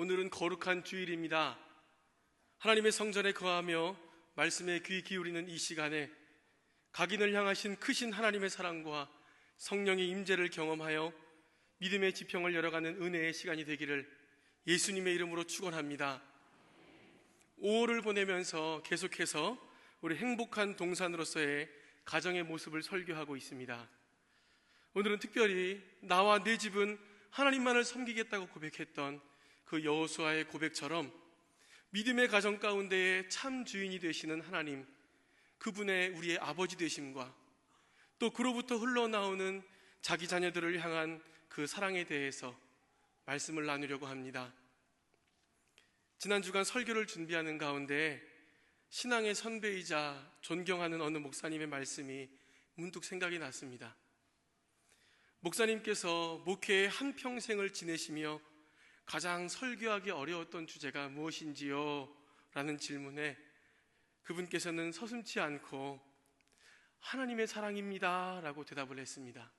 오늘은 거룩한 주일입니다. 하나님의 성전에 거하며 말씀에 귀 기울이는 이 시간에 각인을 향하신 크신 하나님의 사랑과 성령의 임재를 경험하여 믿음의 지평을 열어가는 은혜의 시간이 되기를 예수님의 이름으로 축원합니다. 5월을 보내면서 계속해서 우리 행복한 동산으로서의 가정의 모습을 설교하고 있습니다. 오늘은 특별히 나와 내 집은 하나님만을 섬기겠다고 고백했던 그 여호수아의 고백처럼 믿음의 가정 가운데에 참 주인이 되시는 하나님, 그분의 우리의 아버지 되심과 또 그로부터 흘러나오는 자기 자녀들을 향한 그 사랑에 대해서 말씀을 나누려고 합니다. 지난 주간 설교를 준비하는 가운데 신앙의 선배이자 존경하는 어느 목사님의 말씀이 문득 생각이 났습니다. 목사님께서 목회의 한평생을 지내시며 가장 설교하기 어려웠던 주제가 무엇인지요? 라는 질문에 그분께서는 서슴지 않고 하나님의 사랑입니다 라고 대답을 했습니다.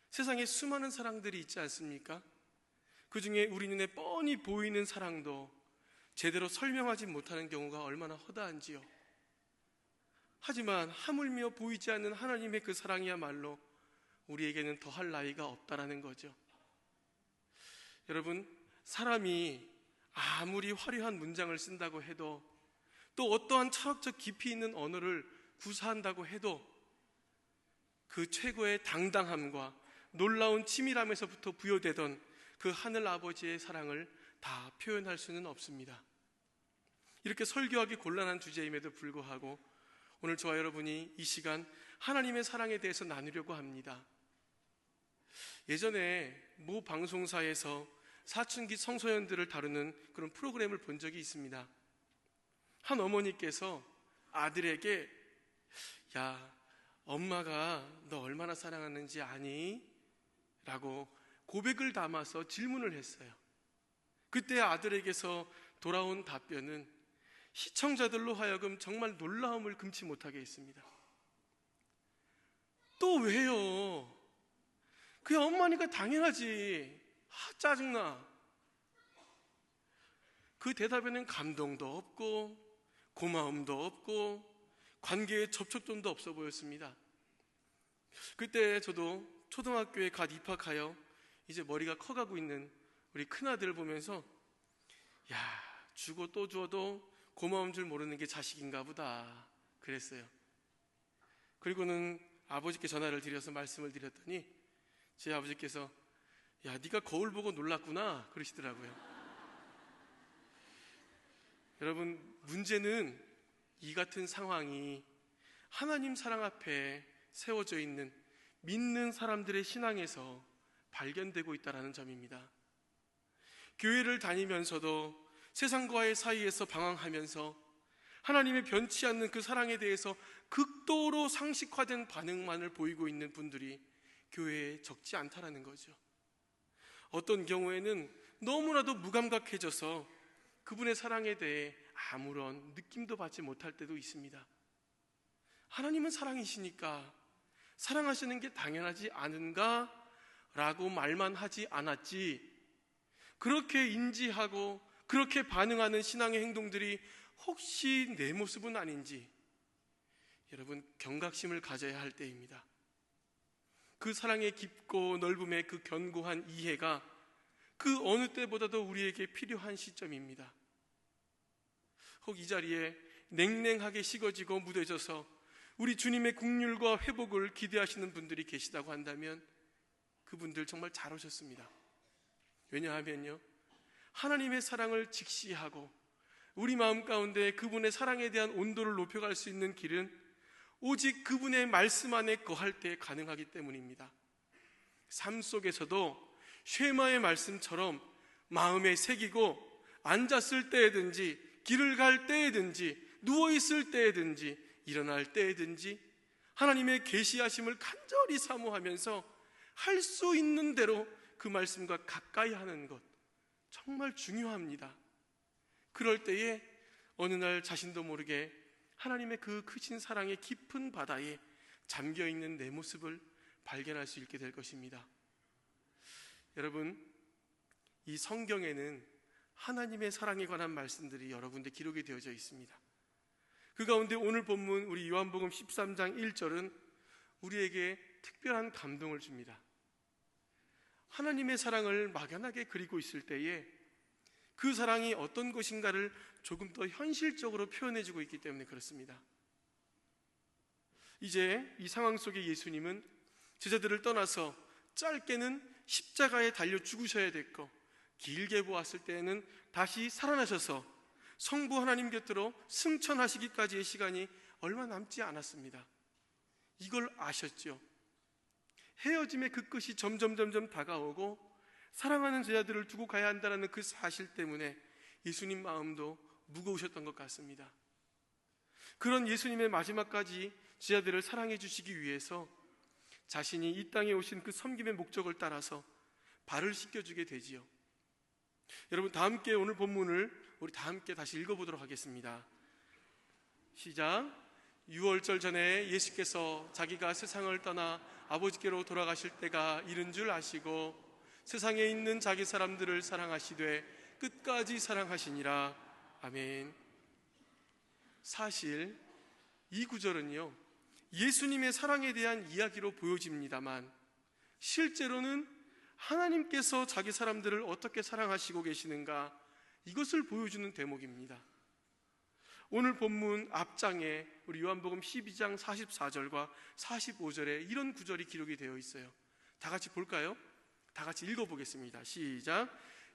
세상에 수많은 사랑들이 있지 않습니까? 그 중에 우리 눈에 뻔히 보이는 사랑도 제대로 설명하지 못하는 경우가 얼마나 허다한지요. 하지만 하물며 보이지 않는 하나님의 그 사랑이야말로 우리에게는 더할 나위가 없다라는 거죠. 여러분, 사람이 아무리 화려한 문장을 쓴다고 해도 또 어떠한 철학적 깊이 있는 언어를 구사한다고 해도 그 최고의 당당함과 놀라운 치밀함에서부터 부여되던 그 하늘 아버지의 사랑을 다 표현할 수는 없습니다. 이렇게 설교하기 곤란한 주제임에도 불구하고 오늘 저와 여러분이 이 시간 하나님의 사랑에 대해서 나누려고 합니다. 예전에 모 방송사에서 사춘기 청소년들을 다루는 그런 프로그램을 본 적이 있습니다. 한 어머니께서 아들에게 야, 엄마가 너 얼마나 사랑하는지 아니? 라고 고백을 담아서 질문을 했어요. 그때 아들에게서 돌아온 답변은 시청자들로 하여금 정말 놀라움을 금치 못하게 했습니다. 또 왜요? 그게 엄마니까 당연하지. 짜증나. 그 대답에는 감동도 없고 고마움도 없고 관계의 접촉점도 없어 보였습니다. 그때 저도 초등학교에 갓 입학하여 이제 머리가 커가고 있는 우리 큰아들을 보면서 야, 주고 또 주어도 고마운 줄 모르는 게 자식인가 보다 그랬어요. 그리고는 아버지께 전화를 드려서 말씀을 드렸더니 제 아버지께서 야, 네가 거울 보고 놀랐구나 그러시더라고요. 여러분, 문제는 이 같은 상황이 하나님 사랑 앞에 세워져 있는 믿는 사람들의 신앙에서 발견되고 있다는 점입니다. 교회를 다니면서도 세상과의 사이에서 방황하면서 하나님의 변치 않는 그 사랑에 대해서 극도로 상식화된 반응만을 보이고 있는 분들이 교회에 적지 않다라는 거죠. 어떤 경우에는 너무나도 무감각해져서 그분의 사랑에 대해 아무런 느낌도 받지 못할 때도 있습니다. 하나님은 사랑이시니까 사랑하시는 게 당연하지 않은가? 라고 말만 하지 않았지, 그렇게 인지하고 그렇게 반응하는 신앙의 행동들이 혹시 내 모습은 아닌지 여러분 경각심을 가져야 할 때입니다. 그 사랑의 깊고 넓음의 그 견고한 이해가 그 어느 때보다도 우리에게 필요한 시점입니다. 혹 이 자리에 냉랭하게 식어지고 무뎌져서 우리 주님의 긍휼과 회복을 기대하시는 분들이 계시다고 한다면 그분들 정말 잘 오셨습니다. 왜냐하면요, 하나님의 사랑을 직시하고 우리 마음 가운데 그분의 사랑에 대한 온도를 높여갈 수 있는 길은 오직 그분의 말씀 안에 거할 때 가능하기 때문입니다. 삶 속에서도 쉐마의 말씀처럼 마음에 새기고 앉았을 때에든지 길을 갈 때에든지 누워있을 때에든지 일어날 때에든지 하나님의 계시하심을 간절히 사모하면서 할 수 있는 대로 그 말씀과 가까이 하는 것 정말 중요합니다. 그럴 때에 어느 날 자신도 모르게 하나님의 그 크신 사랑의 깊은 바다에 잠겨있는 내 모습을 발견할 수 있게 될 것입니다. 여러분, 이 성경에는 하나님의 사랑에 관한 말씀들이 여러 군데 기록이 되어져 있습니다. 그 가운데 오늘 본문 우리 요한복음 13장 1절은 우리에게 특별한 감동을 줍니다. 하나님의 사랑을 막연하게 그리고 있을 때에 그 사랑이 어떤 것인가를 조금 더 현실적으로 표현해주고 있기 때문에 그렇습니다. 이제 이 상황 속에 예수님은 제자들을 떠나서 짧게는 십자가에 달려 죽으셔야 됐고, 길게 보았을 때에는 다시 살아나셔서 성부 하나님 곁으로 승천하시기까지의 시간이 얼마 남지 않았습니다. 이걸 아셨죠? 헤어짐의 그 끝이 점점 다가오고 사랑하는 제자들을 두고 가야 한다는 그 사실 때문에 예수님 마음도 무거우셨던 것 같습니다. 그런 예수님의 마지막까지 제자들을 사랑해 주시기 위해서 자신이 이 땅에 오신 그 섬김의 목적을 따라서 발을 씻겨주게 되지요. 여러분, 다 함께 오늘 본문을 우리 다 함께 다시 읽어보도록 하겠습니다. 시작. 6월절 전에 예수께서 자기가 세상을 떠나 아버지께로 돌아가실 때가 이른 줄 아시고 세상에 있는 자기 사람들을 사랑하시되 끝까지 사랑하시니라. 아멘. 사실 이 구절은요, 예수님의 사랑에 대한 이야기로 보여집니다만 실제로는 하나님께서 자기 사람들을 어떻게 사랑하시고 계시는가, 이것을 보여주는 대목입니다. 오늘 본문 앞장에 우리 요한복음 12장 44절과 45절에 이런 구절이 기록이 되어 있어요. 다 같이 볼까요? 다 같이 읽어보겠습니다. 시작.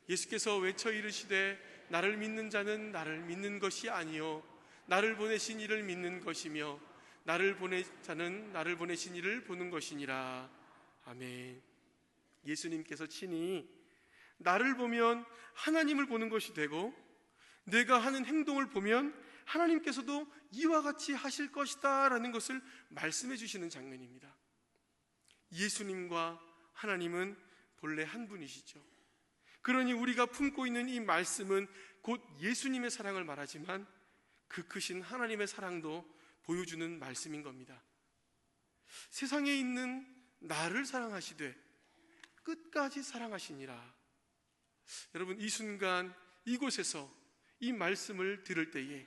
예수께서 외쳐 이르시되 나를 믿는 자는 나를 믿는 것이 아니요 나를 보내신 이를 믿는 것이며 나를 보낸 자는 나를 보내신 이를 보는 것이니라. 아멘. 예수님께서 친히 나를 보면 하나님을 보는 것이 되고 내가 하는 행동을 보면 하나님께서도 이와 같이 하실 것이다 라는 것을 말씀해 주시는 장면입니다. 예수님과 하나님은 본래 한 분이시죠. 그러니 우리가 품고 있는 이 말씀은 곧 예수님의 사랑을 말하지만 그 크신 하나님의 사랑도 보여주는 말씀인 겁니다. 세상에 있는 나를 사랑하시되 끝까지 사랑하시니라. 여러분, 이 순간 이곳에서 이 말씀을 들을 때에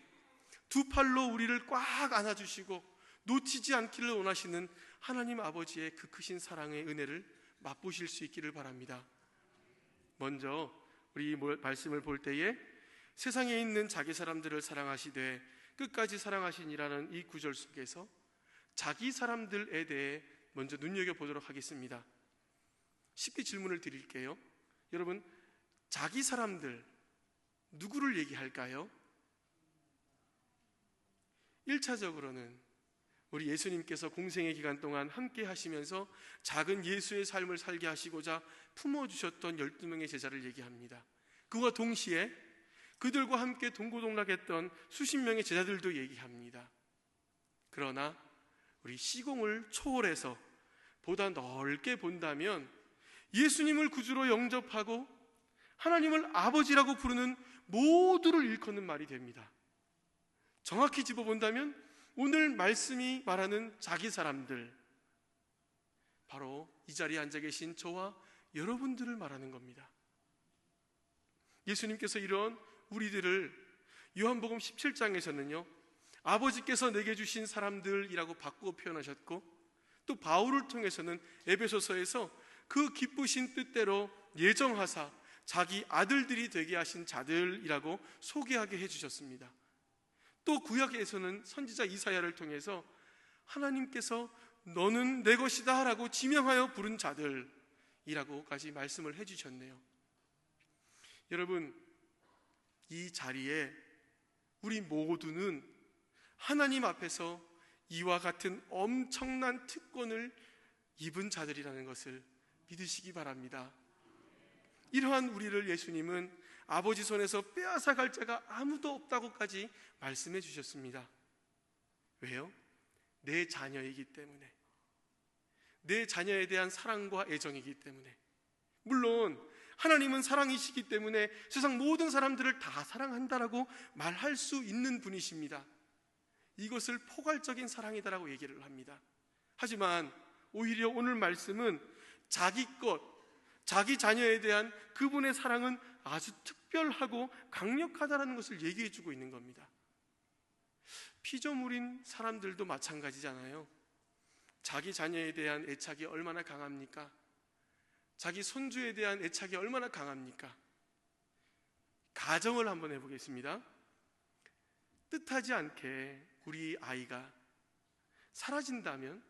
두 팔로 우리를 꽉 안아주시고 놓치지 않기를 원하시는 하나님 아버지의 그 크신 사랑의 은혜를 맛보실 수 있기를 바랍니다. 먼저 우리 이 말씀을 볼 때에 세상에 있는 자기 사람들을 사랑하시되 끝까지 사랑하시니라는 이 구절 속에서 자기 사람들에 대해 먼저 눈여겨보도록 하겠습니다. 쉽게 질문을 드릴게요. 여러분, 자기 사람들 누구를 얘기할까요? 1차적으로는 우리 예수님께서 공생의 기간 동안 함께 하시면서 작은 예수의 삶을 살게 하시고자 품어주셨던 12명의 제자를 얘기합니다. 그와 동시에 그들과 함께 동고동락했던 수십 명의 제자들도 얘기합니다. 그러나 우리 시공을 초월해서 보다 넓게 본다면 예수님을 구주로 영접하고 하나님을 아버지라고 부르는 모두를 일컫는 말이 됩니다. 정확히 짚어본다면 오늘 말씀이 말하는 자기 사람들, 바로 이 자리에 앉아 계신 저와 여러분들을 말하는 겁니다. 예수님께서 이런 우리들을 요한복음 17장에서는요 아버지께서 내게 주신 사람들이라고 바꾸어 표현하셨고, 또 바울을 통해서는 에베소서에서 그 기쁘신 뜻대로 예정하사 자기 아들들이 되게 하신 자들이라고 소개하게 해주셨습니다. 또 구약에서는 선지자 이사야를 통해서 하나님께서 너는 내 것이다 라고 지명하여 부른 자들이라고까지 말씀을 해주셨네요. 여러분, 이 자리에 우리 모두는 하나님 앞에서 이와 같은 엄청난 특권을 입은 자들이라는 것을 믿으시기 바랍니다. 이러한 우리를 예수님은 아버지 손에서 빼앗아갈 자가 아무도 없다고까지 말씀해 주셨습니다. 왜요? 내 자녀이기 때문에, 내 자녀에 대한 사랑과 애정이기 때문에. 물론 하나님은 사랑이시기 때문에 세상 모든 사람들을 다 사랑한다라고 말할 수 있는 분이십니다. 이것을 포괄적인 사랑이다라고 얘기를 합니다. 하지만 오히려 오늘 말씀은 자기 것, 자기 자녀에 대한 그분의 사랑은 아주 특별하고 강력하다는 것을 얘기해 주고 있는 겁니다. 피조물인 사람들도 마찬가지잖아요. 자기 자녀에 대한 애착이 얼마나 강합니까? 자기 손주에 대한 애착이 얼마나 강합니까? 가정을 한번 해보겠습니다. 뜻하지 않게 우리 아이가 사라진다면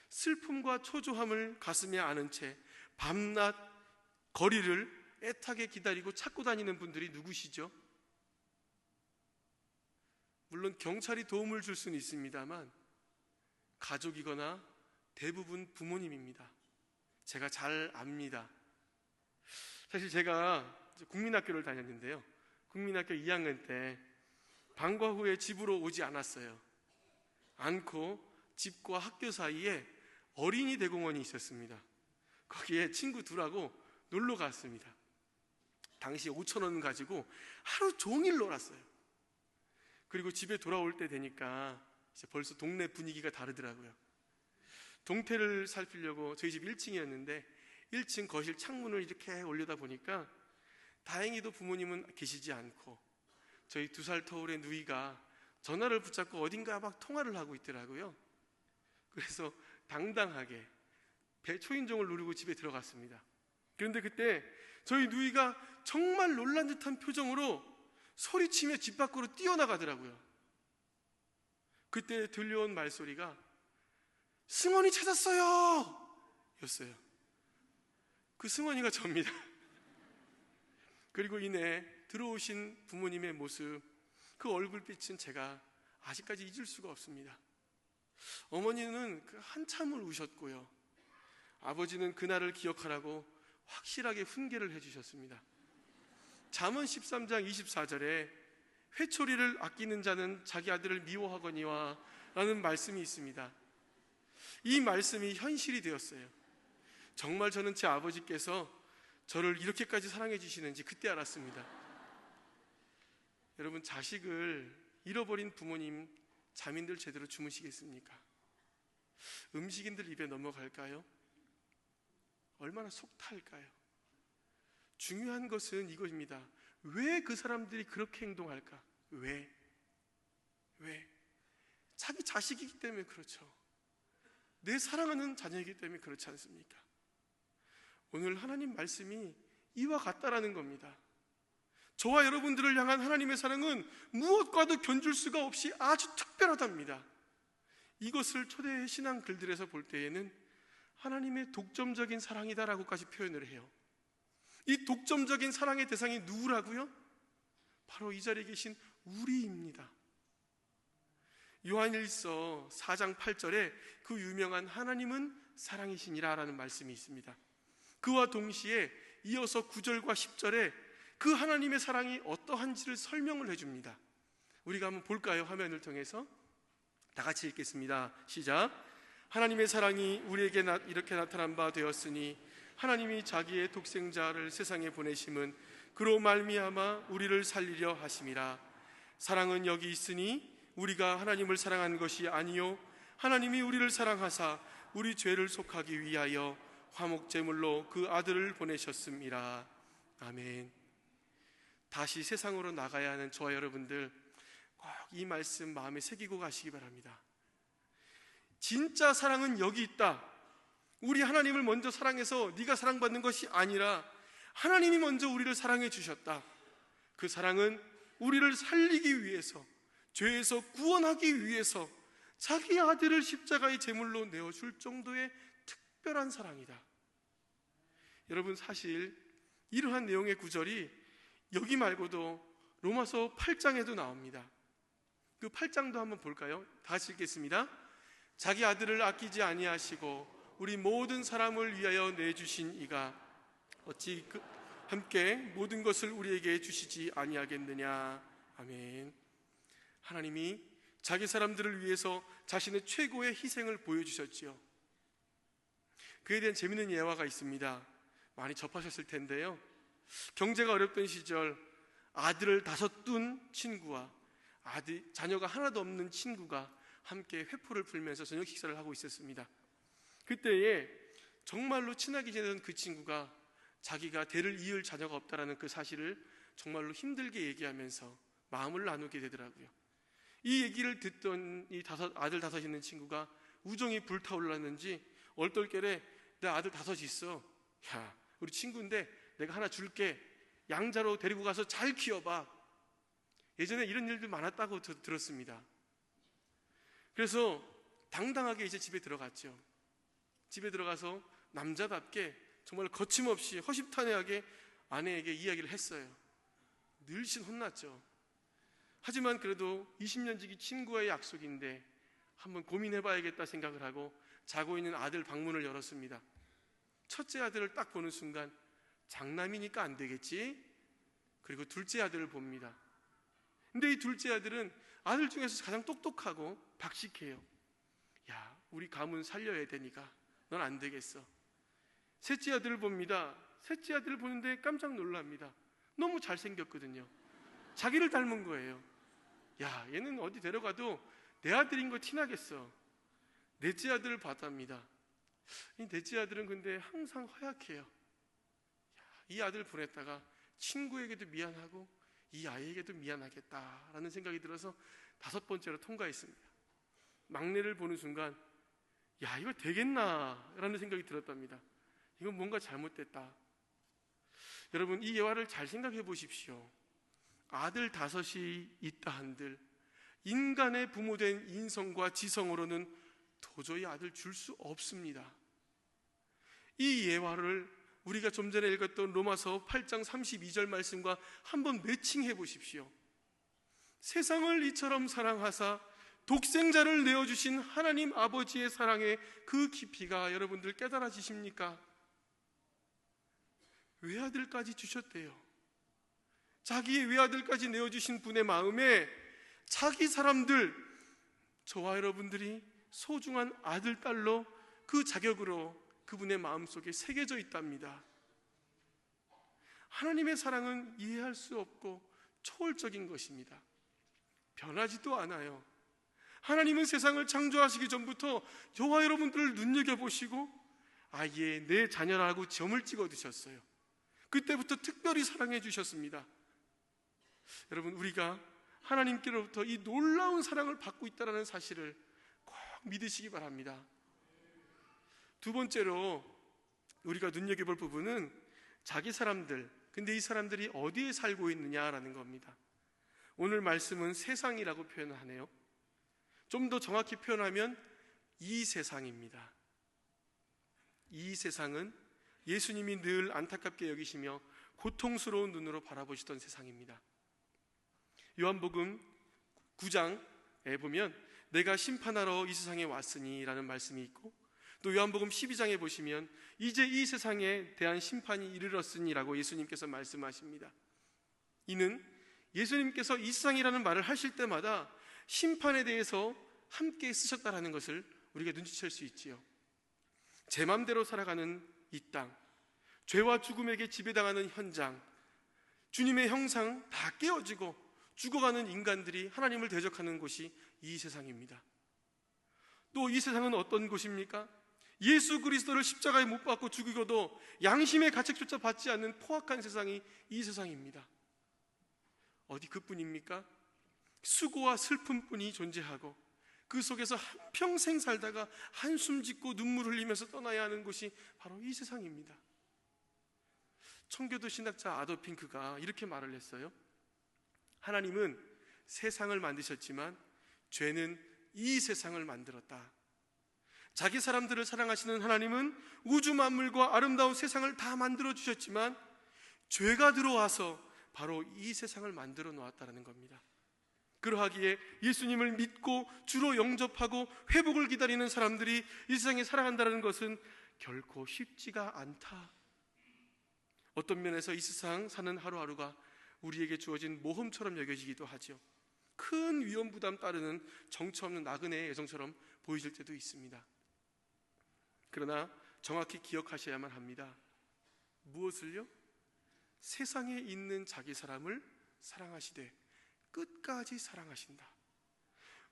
슬픔과 초조함을 가슴에 안은 채 밤낮 거리를 애타게 기다리고 찾고 다니는 분들이 누구시죠? 물론 경찰이 도움을 줄 수는 있습니다만 가족이거나 대부분 부모님입니다. 제가 잘 압니다. 사실 제가 국민학교를 다녔는데요, 국민학교 2학년 때 방과 후에 집으로 오지 않았어요. 않고 집과 학교 사이에 어린이 대공원이 있었습니다. 거기에 친구 둘하고 놀러 갔습니다. 당시 5,000원 가지고 하루 종일 놀았어요. 그리고 집에 돌아올 때 되니까 이제 벌써 동네 분위기가 다르더라고요. 동태를 살피려고 저희 집 1층이었는데 1층 거실 창문을 이렇게 올려다 보니까 다행히도 부모님은 계시지 않고 저희 2살 터울의 누이가 전화를 붙잡고 어딘가 막 통화를 하고 있더라고요. 그래서 당당하게 초인종을 누르고 집에 들어갔습니다. 그런데 그때 저희 누이가 정말 놀란 듯한 표정으로 소리치며 집 밖으로 뛰어나가더라고요. 그때 들려온 말소리가 승원이 찾았어요! 였어요. 그 승원이가 접니다. 그리고 이내 들어오신 부모님의 모습, 그 얼굴빛은 제가 아직까지 잊을 수가 없습니다. 어머니는 한참을 우셨고요, 아버지는 그날을 기억하라고 확실하게 훈계를 해주셨습니다. 잠언 13장 24절에 회초리를 아끼는 자는 자기 아들을 미워하거니와 라는 말씀이 있습니다. 이 말씀이 현실이 되었어요. 정말 저는 제 아버지께서 저를 이렇게까지 사랑해 주시는지 그때 알았습니다. 여러분, 자식을 잃어버린 부모님, 자민들 제대로 주무시겠습니까? 음식인들 입에 넘어갈까요? 얼마나 속 탈까요? 중요한 것은 이것입니다. 왜 그 사람들이 그렇게 행동할까? 왜? 자기 자식이기 때문에 그렇죠. 내 사랑하는 자녀이기 때문에 그렇지 않습니까? 오늘 하나님 말씀이 이와 같다라는 겁니다. 저와 여러분들을 향한 하나님의 사랑은 무엇과도 견줄 수가 없이 아주 특별하답니다. 이것을 초대 신앙 글들에서 볼 때에는 하나님의 독점적인 사랑이다라고까지 표현을 해요. 이 독점적인 사랑의 대상이 누구라고요? 바로 이 자리에 계신 우리입니다. 요한일서 4장 8절에 그 유명한 하나님은 사랑이시니라 라는 말씀이 있습니다. 그와 동시에 이어서 9절과 10절에 그 하나님의 사랑이 어떠한지를 설명을 해줍니다. 우리가 한번 볼까요? 화면을 통해서 다 같이 읽겠습니다. 시작. 하나님의 사랑이 우리에게 이렇게 나타난 바 되었으니 하나님이 자기의 독생자를 세상에 보내심은 그로 말미암아 우리를 살리려 하심이라. 사랑은 여기 있으니 우리가 하나님을 사랑한 것이 아니요 하나님이 우리를 사랑하사 우리 죄를 속하기 위하여 화목제물로 그 아들을 보내셨습니다. 아멘. 다시 세상으로 나가야 하는 저와 여러분들 꼭 이 말씀 마음에 새기고 가시기 바랍니다. 진짜 사랑은 여기 있다. 우리 하나님을 먼저 사랑해서 네가 사랑받는 것이 아니라 하나님이 먼저 우리를 사랑해 주셨다. 그 사랑은 우리를 살리기 위해서, 죄에서 구원하기 위해서 자기 아들을 십자가의 제물로 내어줄 정도의 특별한 사랑이다. 여러분, 사실 이러한 내용의 구절이 여기 말고도 로마서 8장에도 나옵니다. 그 8장도 한번 볼까요? 다시 읽겠습니다. 자기 아들을 아끼지 아니하시고 우리 모든 사람을 위하여 내주신 이가 어찌 함께 모든 것을 우리에게 주시지 아니하겠느냐. 아멘. 하나님이 자기 사람들을 위해서 자신의 최고의 희생을 보여주셨지요. 그에 대한 재미있는 예화가 있습니다. 많이 접하셨을 텐데요, 경제가 어렵던 시절 아들을 5 둔 친구와 자녀가 하나도 없는 친구가 함께 회포를 풀면서 저녁 식사를 하고 있었습니다. 그때에 정말로 친하게 지내던 그 친구가 자기가 대를 이을 자녀가 없다라는 그 사실을 정말로 힘들게 얘기하면서 마음을 나누게 되더라고요. 이 얘기를 듣던 이 아들 다섯 있는 친구가 우정이 불타올랐는지 얼떨결에 내 아들 다섯이 있어. 야, 우리 친구인데 내가 하나 줄게. 양자로 데리고 가서 잘 키워봐. 예전에 이런 일들 많았다고 들었습니다. 그래서 당당하게 이제 집에 들어갔죠. 집에 들어가서 남자답게 정말 거침없이 허심탄회하게 아내에게 이야기를 했어요. 늘씬 혼났죠. 하지만 그래도 20년 지기 친구와의 약속인데 한번 고민해봐야겠다 생각을 하고 자고 있는 아들 방문을 열었습니다. 첫째 아들을 딱 보는 순간 장남이니까 안 되겠지? 그리고 둘째 아들을 봅니다. 근데 이 둘째 아들은 아들 중에서 가장 똑똑하고 박식해요. 야, 우리 가문 살려야 되니까 넌 안 되겠어. 셋째 아들을 봅니다. 셋째 아들을 보는데 깜짝 놀랍니다. 너무 잘생겼거든요. 자기를 닮은 거예요. 야, 얘는 어디 데려가도 내 아들인 거 티나겠어. 넷째 아들을 봤답니다. 이 넷째 아들은 근데 항상 허약해요. 야, 이 아들 보냈다가 친구에게도 미안하고 이 아이에게도 미안하겠다라는 생각이 들어서 다섯 번째로 통과했습니다. 막내를 보는 순간 야, 이거 되겠나 라는 생각이 들었답니다. 이건 뭔가 잘못됐다. 여러분, 이 예화를 잘 생각해 보십시오. 아들 다섯이 있다 한들 인간의 부모된 인성과 지성으로는 도저히 아들 줄 수 없습니다. 이 예화를 우리가 좀 전에 읽었던 로마서 8장 32절 말씀과 한번 매칭해 보십시오. 세상을 이처럼 사랑하사 독생자를 내어주신 하나님 아버지의 사랑의 그 깊이가 여러분들 깨달아지십니까? 외아들까지 주셨대요. 자기의 외아들까지 내어주신 분의 마음에 자기 사람들, 저와 여러분들이 소중한 아들, 딸로 그 자격으로 그분의 마음속에 새겨져 있답니다. 하나님의 사랑은 이해할 수 없고 초월적인 것입니다. 변하지도 않아요. 하나님은 세상을 창조하시기 전부터 저와 여러분들을 눈여겨보시고 아예 내 자녀라고 점을 찍어 두셨어요. 그때부터 특별히 사랑해 주셨습니다. 여러분, 우리가 하나님께로부터 이 놀라운 사랑을 받고 있다는 사실을 꼭 믿으시기 바랍니다. 두 번째로 우리가 눈여겨볼 부분은 자기 사람들, 근데 이 사람들이 어디에 살고 있느냐라는 겁니다. 오늘 말씀은 세상이라고 표현을 하네요. 좀 더 정확히 표현하면 이 세상입니다. 이 세상은 예수님이 늘 안타깝게 여기시며 고통스러운 눈으로 바라보시던 세상입니다. 요한복음 9장에 보면 내가 심판하러 이 세상에 왔으니 라는 말씀이 있고, 또 요한복음 12장에 보시면 이제 이 세상에 대한 심판이 이르렀으니 라고 예수님께서 말씀하십니다. 이는 예수님께서 이 세상이라는 말을 하실 때마다 심판에 대해서 함께 쓰셨다라는 것을 우리가 눈치챌 수 있지요. 제 맘대로 살아가는 이 땅, 죄와 죽음에게 지배당하는 현장, 주님의 형상 다 깨어지고 죽어가는 인간들이 하나님을 대적하는 곳이 이 세상입니다. 또 이 세상은 어떤 곳입니까? 예수 그리스도를 십자가에 못 박고 죽이고도 양심의 가책조차 받지 않는 포악한 세상이 이 세상입니다. 어디 그뿐입니까? 수고와 슬픔뿐이 존재하고 그 속에서 한평생 살다가 한숨 짓고 눈물 흘리면서 떠나야 하는 곳이 바로 이 세상입니다. 청교도 신학자 아도 핑크가 이렇게 말을 했어요. 하나님은 세상을 만드셨지만 죄는 이 세상을 만들었다. 자기 사람들을 사랑하시는 하나님은 우주 만물과 아름다운 세상을 다 만들어 주셨지만 죄가 들어와서 바로 이 세상을 만들어 놓았다는 겁니다. 그러하기에 예수님을 믿고 주로 영접하고 회복을 기다리는 사람들이 이 세상에 살아간다는 것은 결코 쉽지가 않다. 어떤 면에서 이 세상 사는 하루하루가 우리에게 주어진 모험처럼 여겨지기도 하죠. 큰 위험 부담 따르는 정처 없는 나그네의 애정처럼 보이실 때도 있습니다. 그러나 정확히 기억하셔야만 합니다. 무엇을요? 세상에 있는 자기 사람을 사랑하시되 끝까지 사랑하신다.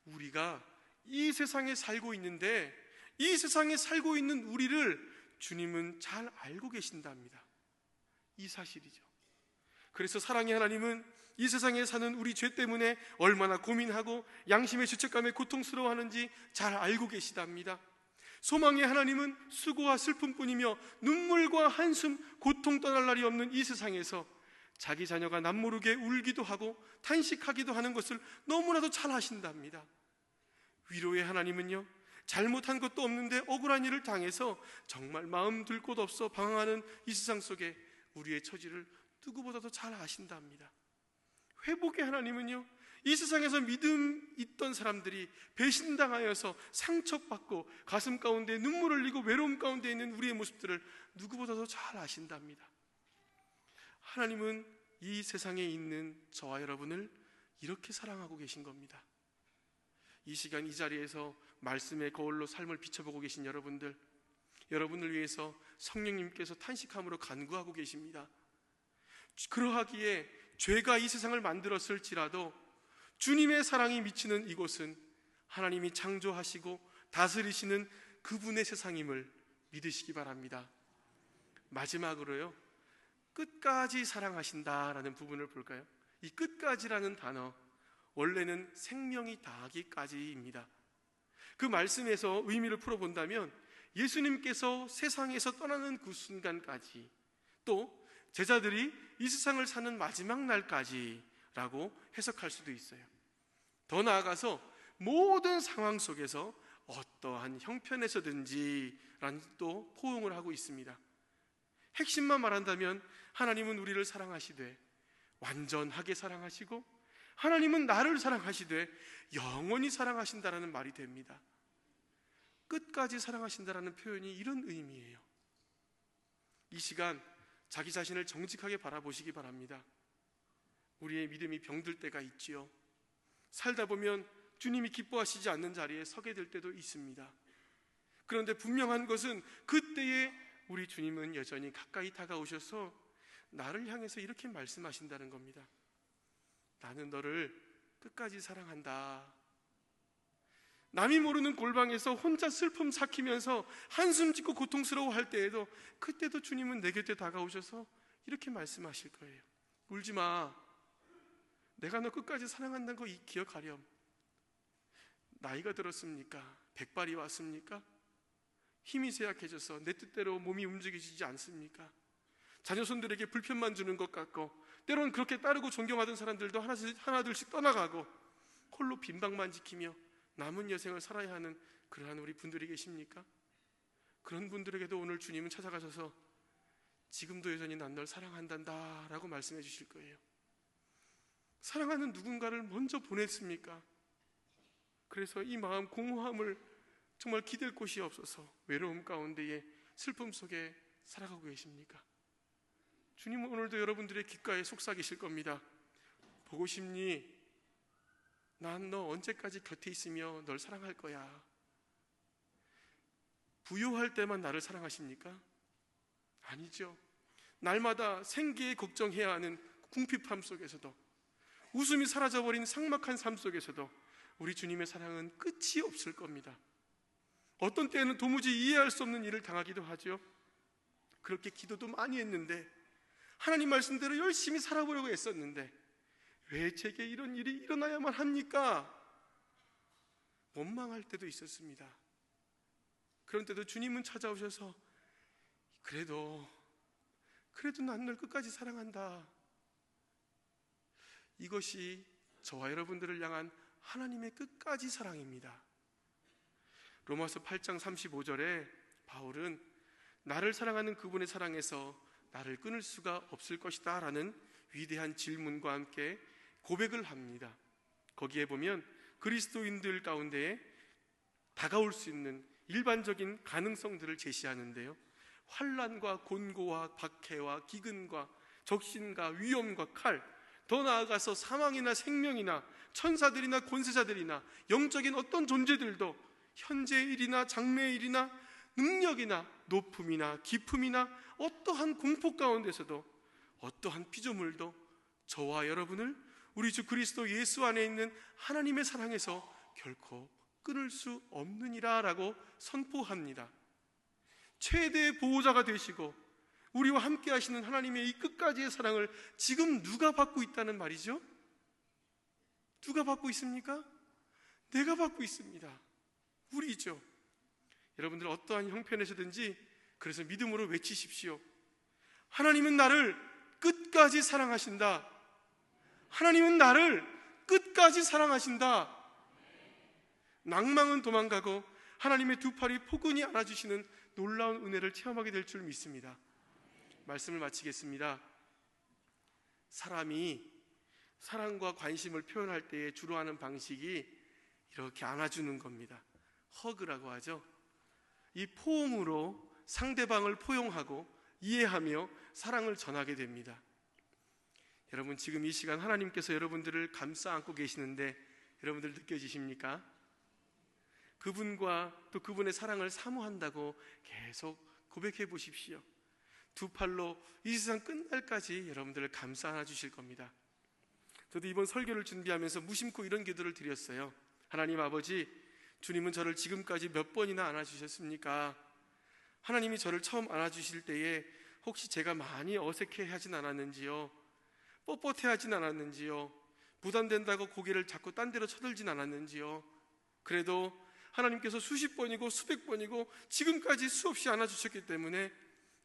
우리가 이 세상에 살고 있는데 이 세상에 살고 있는 우리를 주님은 잘 알고 계신답니다. 이 사실이죠. 그래서 사랑의 하나님은 이 세상에 사는 우리 죄 때문에 얼마나 고민하고 양심의 죄책감에 고통스러워하는지 잘 알고 계시답니다. 소망의 하나님은 수고와 슬픔뿐이며 눈물과 한숨, 고통 떠날 날이 없는 이 세상에서 자기 자녀가 남모르게 울기도 하고 탄식하기도 하는 것을 너무나도 잘 아신답니다. 위로의 하나님은요, 잘못한 것도 없는데 억울한 일을 당해서 정말 마음 둘 곳 없어 방황하는 이 세상 속에 우리의 처지를 누구보다도 잘 아신답니다. 회복의 하나님은요, 이 세상에서 믿음 있던 사람들이 배신당하여서 상처받고 가슴 가운데 눈물을 흘리고 외로움 가운데 있는 우리의 모습들을 누구보다도 잘 아신답니다. 하나님은 이 세상에 있는 저와 여러분을 이렇게 사랑하고 계신 겁니다. 이 시간 이 자리에서 말씀의 거울로 삶을 비춰보고 계신 여러분들, 여러분을 위해서 성령님께서 탄식함으로 간구하고 계십니다. 그러하기에 죄가 이 세상을 만들었을지라도 주님의 사랑이 미치는 이곳은 하나님이 창조하시고 다스리시는 그분의 세상임을 믿으시기 바랍니다. 마지막으로요, 끝까지 사랑하신다라는 부분을 볼까요? 이 끝까지라는 단어, 원래는 생명이 다하기까지입니다. 그 말씀에서 의미를 풀어본다면 예수님께서 세상에서 떠나는 그 순간까지, 또 제자들이 이 세상을 사는 마지막 날까지라고 해석할 수도 있어요. 더 나아가서 모든 상황 속에서 어떠한 형편에서든지 라는 또 포용을 하고 있습니다. 핵심만 말한다면 하나님은 우리를 사랑하시되 완전하게 사랑하시고 하나님은 나를 사랑하시되 영원히 사랑하신다라는 말이 됩니다. 끝까지 사랑하신다라는 표현이 이런 의미예요. 이 시간 자기 자신을 정직하게 바라보시기 바랍니다. 우리의 믿음이 병들 때가 있지요. 살다 보면 주님이 기뻐하시지 않는 자리에 서게 될 때도 있습니다. 그런데 분명한 것은 그때에 우리 주님은 여전히 가까이 다가오셔서 나를 향해서 이렇게 말씀하신다는 겁니다. 나는 너를 끝까지 사랑한다. 남이 모르는 골방에서 혼자 슬픔 삭히면서 한숨 짓고 고통스러워할 때에도, 그때도 주님은 내 곁에 다가오셔서 이렇게 말씀하실 거예요. 울지 마. 내가 너 끝까지 사랑한다는 거 기억하렴. 나이가 들었습니까? 백발이 왔습니까? 힘이 쇠약해져서 내 뜻대로 몸이 움직이지 않습니까? 자녀손들에게 불편만 주는 것 같고, 때론 그렇게 따르고 존경하던 사람들도 하나둘씩 떠나가고 홀로 빈방만 지키며 남은 여생을 살아야 하는 그러한 우리 분들이 계십니까? 그런 분들에게도 오늘 주님은 찾아가셔서 지금도 여전히 난 널 사랑한단다 라고 말씀해 주실 거예요. 사랑하는 누군가를 먼저 보냈습니까? 그래서 이 마음 공허함을 정말 기댈 곳이 없어서 외로움 가운데에 슬픔 속에 살아가고 계십니까? 주님은 오늘도 여러분들의 귓가에 속삭이실 겁니다. 보고 싶니? 난 너 언제까지 곁에 있으며 널 사랑할 거야. 부요할 때만 나를 사랑하십니까? 아니죠. 날마다 생계에 걱정해야 하는 궁핍함 속에서도, 웃음이 사라져버린 삭막한 삶 속에서도 우리 주님의 사랑은 끝이 없을 겁니다. 어떤 때에는 도무지 이해할 수 없는 일을 당하기도 하죠. 그렇게 기도도 많이 했는데, 하나님 말씀대로 열심히 살아보려고 애썼는데 왜 제게 이런 일이 일어나야만 합니까? 원망할 때도 있었습니다. 그런 때도 주님은 찾아오셔서 그래도 난 널 끝까지 사랑한다. 이것이 저와 여러분들을 향한 하나님의 끝까지 사랑입니다. 로마서 8장 35절에 바울은 나를 사랑하는 그분의 사랑에서 나를 끊을 수가 없을 것이다 라는 위대한 질문과 함께 고백을 합니다. 거기에 보면 그리스도인들 가운데에 다가올 수 있는 일반적인 가능성들을 제시하는데요, 환난과 곤고와 박해와 기근과 적신과 위험과 칼, 더 나아가서 사망이나 생명이나 천사들이나 권세자들이나 영적인 어떤 존재들도 현재의 일이나 장래의 일이나 능력이나 높음이나 깊음이나 어떠한 공포 가운데서도 어떠한 피조물도 저와 여러분을 우리 주 그리스도 예수 안에 있는 하나님의 사랑에서 결코 끊을 수 없느니라 라고 선포합니다. 최대의 보호자가 되시고 우리와 함께 하시는 하나님의 이 끝까지의 사랑을 지금 누가 받고 있다는 말이죠? 누가 받고 있습니까? 내가 받고 있습니다. 우리죠. 여러분들 어떠한 형편에서든지 그래서 믿음으로 외치십시오. 하나님은 나를 끝까지 사랑하신다. 하나님은 나를 끝까지 사랑하신다. 낭망은 도망가고 하나님의 두 팔이 포근히 안아주시는 놀라운 은혜를 체험하게 될 줄 믿습니다. 말씀을 마치겠습니다. 사람이 사랑과 관심을 표현할 때에 주로 하는 방식이 이렇게 안아주는 겁니다. 허그라고 하죠. 이 포옹으로 상대방을 포용하고 이해하며 사랑을 전하게 됩니다. 여러분, 지금 이 시간 하나님께서 여러분들을 감싸 안고 계시는데 여러분들 느껴지십니까? 그분과 또 그분의 사랑을 사모한다고 계속 고백해 보십시오. 두 팔로 이 세상 끝날까지 여러분들을 감싸 안아주실 겁니다. 저도 이번 설교를 준비하면서 무심코 이런 기도를 드렸어요. 하나님 아버지, 주님은 저를 지금까지 몇 번이나 안아주셨습니까? 하나님이 저를 처음 안아주실 때에 혹시 제가 많이 어색해하진 않았는지요? 뻣뻣해하진 않았는지요? 부담된다고 고개를 자꾸 딴 데로 쳐들진 않았는지요? 그래도 하나님께서 수십 번이고 수백 번이고 지금까지 수없이 안아주셨기 때문에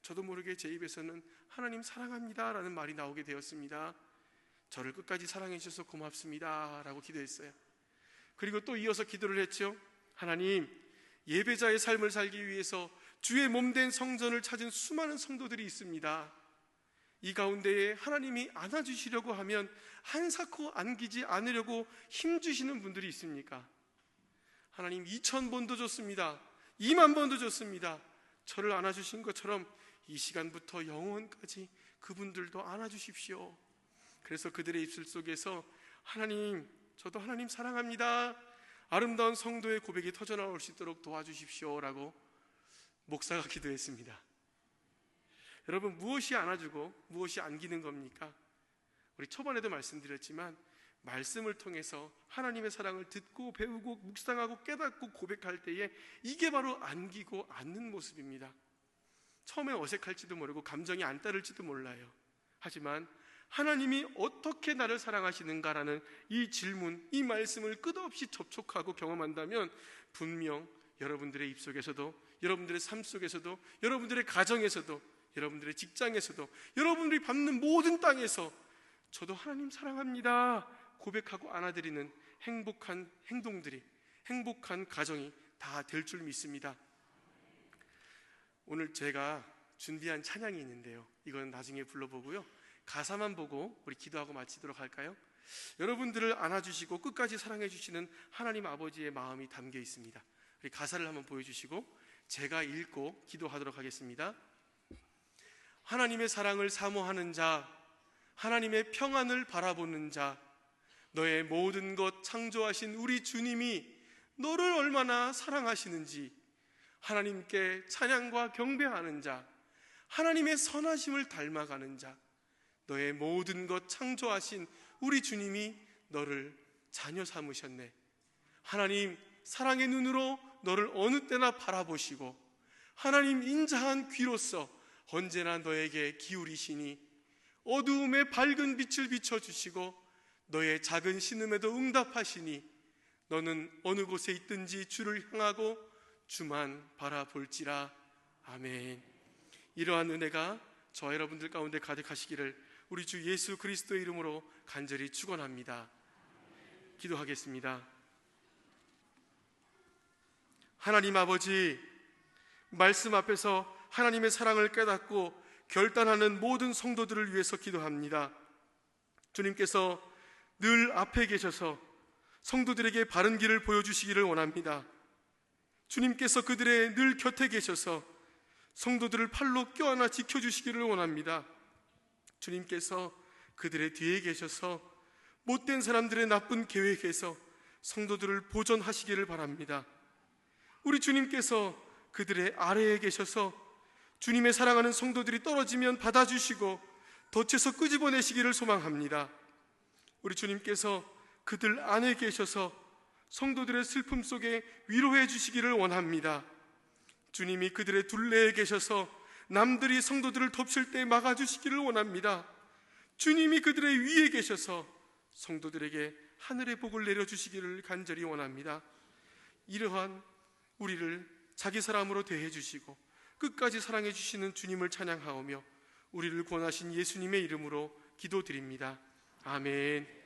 저도 모르게 제 입에서는 하나님 사랑합니다 라는 말이 나오게 되었습니다. 저를 끝까지 사랑해 주셔서 고맙습니다 라고 기도했어요. 그리고 또 이어서 기도를 했죠. 하나님, 예배자의 삶을 살기 위해서 주의 몸된 성전을 찾은 수많은 성도들이 있습니다. 이 가운데에 하나님이 안아주시려고 하면 한사코 안기지 않으려고 힘주시는 분들이 있습니까? 하나님, 2000번도 좋습니다. 20000번도 좋습니다. 저를 안아주신 것처럼 이 시간부터 영원까지 그분들도 안아주십시오. 그래서 그들의 입술 속에서 하나님, 저도 하나님 사랑합니다, 아름다운 성도의 고백이 터져나올 수 있도록 도와주십시오 라고 목사가 기도했습니다. 여러분, 무엇이 안아주고 무엇이 안기는 겁니까? 우리 초반에도 말씀드렸지만 말씀을 통해서 하나님의 사랑을 듣고 배우고 묵상하고 깨닫고 고백할 때에 이게 바로 안기고 안는 모습입니다. 처음에 어색할지도 모르고 감정이 안 따를지도 몰라요. 하지만 하나님이 어떻게 나를 사랑하시는가라는 이 질문, 이 말씀을 끝없이 접촉하고 경험한다면 분명 여러분들의 입속에서도, 여러분들의 삶 속에서도, 여러분들의 가정에서도, 여러분들의 직장에서도, 여러분들이 밟는 모든 땅에서 저도 하나님 사랑합니다 고백하고 안아드리는 행복한 행동들이, 행복한 가정이 다 될 줄 믿습니다. 오늘 제가 준비한 찬양이 있는데요, 이건 나중에 불러보고요, 가사만 보고 우리 기도하고 마치도록 할까요? 여러분들을 안아주시고 끝까지 사랑해 주시는 하나님 아버지의 마음이 담겨 있습니다. 우리 가사를 한번 보여주시고 제가 읽고 기도하도록 하겠습니다. 하나님의 사랑을 사모하는 자, 하나님의 평안을 바라보는 자, 너의 모든 것 창조하신 우리 주님이 너를 얼마나 사랑하시는지 하나님께 찬양과 경배하는 자, 하나님의 선하심을 닮아가는 자, 너의 모든 것 창조하신 우리 주님이 너를 자녀 삼으셨네. 하나님 사랑의 눈으로 너를 어느 때나 바라보시고 하나님 인자한 귀로서 언제나 너에게 기울이시니 어두움에 밝은 빛을 비춰주시고 너의 작은 신음에도 응답하시니 너는 어느 곳에 있든지 주를 향하고 주만 바라볼지라. 아멘. 이러한 은혜가 저와 여러분들 가운데 가득하시기를 우리 주 예수 그리스도의 이름으로 간절히 축원합니다. 기도하겠습니다. 하나님 아버지, 말씀 앞에서 하나님의 사랑을 깨닫고 결단하는 모든 성도들을 위해서 기도합니다. 주님께서 늘 앞에 계셔서 성도들에게 바른 길을 보여주시기를 원합니다. 주님께서 그들의 늘 곁에 계셔서 성도들을 팔로 껴안아 지켜주시기를 원합니다. 주님께서 그들의 뒤에 계셔서 못된 사람들의 나쁜 계획에서 성도들을 보존하시기를 바랍니다. 우리 주님께서 그들의 아래에 계셔서 주님의 사랑하는 성도들이 떨어지면 받아주시고 덫에서 끄집어내시기를 소망합니다. 우리 주님께서 그들 안에 계셔서 성도들의 슬픔 속에 위로해 주시기를 원합니다. 주님이 그들의 둘레에 계셔서 남들이 성도들을 덮칠 때 막아주시기를 원합니다. 주님이 그들의 위에 계셔서 성도들에게 하늘의 복을 내려주시기를 간절히 원합니다. 이러한 우리를 자기 사람으로 대해 주시고 끝까지 사랑해 주시는 주님을 찬양하오며 우리를 구원하신 예수님의 이름으로 기도드립니다. 아멘.